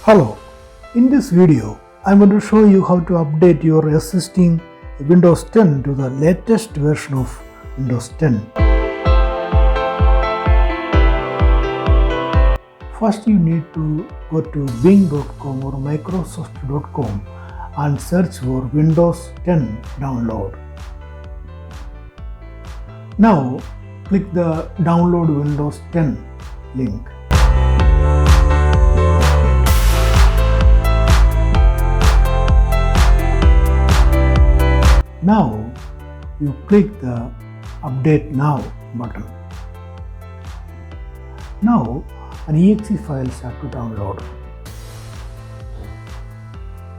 Hello, in this video I am going to show you how to update your existing Windows 10 to the latest version of Windows 10. First you need to go to bing.com or microsoft.com and search for Windows 10 download. Now click the download Windows 10 link. Now you click the update now button. Now an exe file start to download.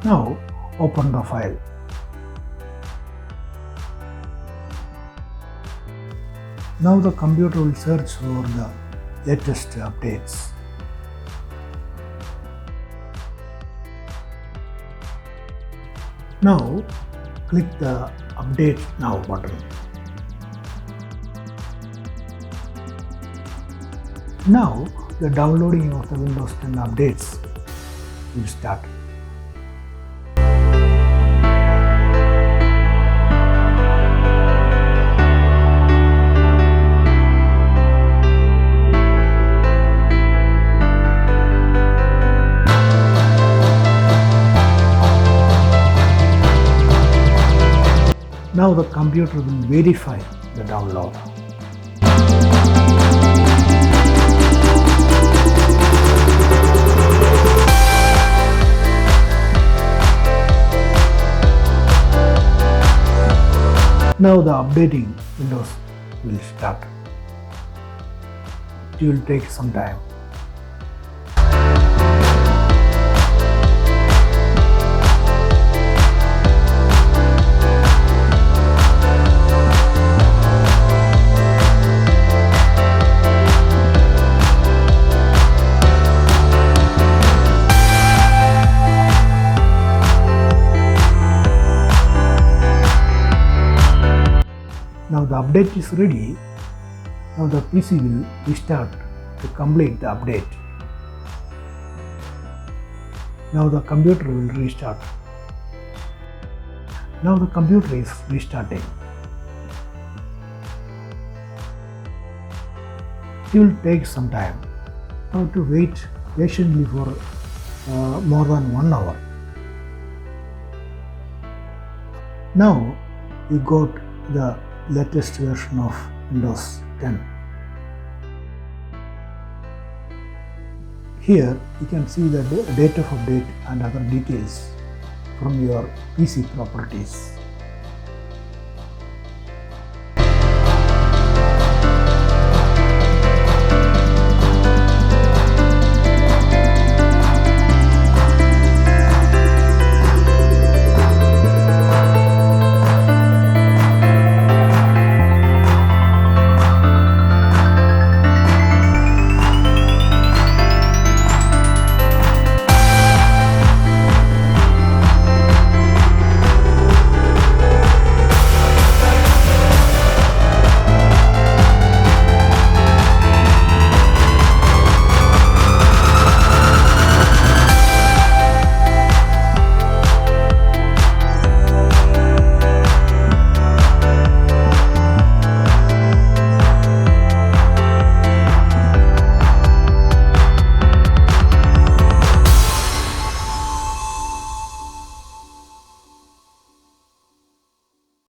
Now open the file. Now the computer will search for the latest updates. Now click the update now button. Now the downloading of the Windows 10 updates will start. Now the computer will verify the download. Now the updating Windows will start. It will take some time. Now the update is ready. Now the PC will restart to complete the update. Now the computer will restart. Now the computer is restarting. It will take some time. Now to wait patiently for more than 1 hour. Now you got the latest version of Windows 10. Here you can see the date of update and other details from your PC properties.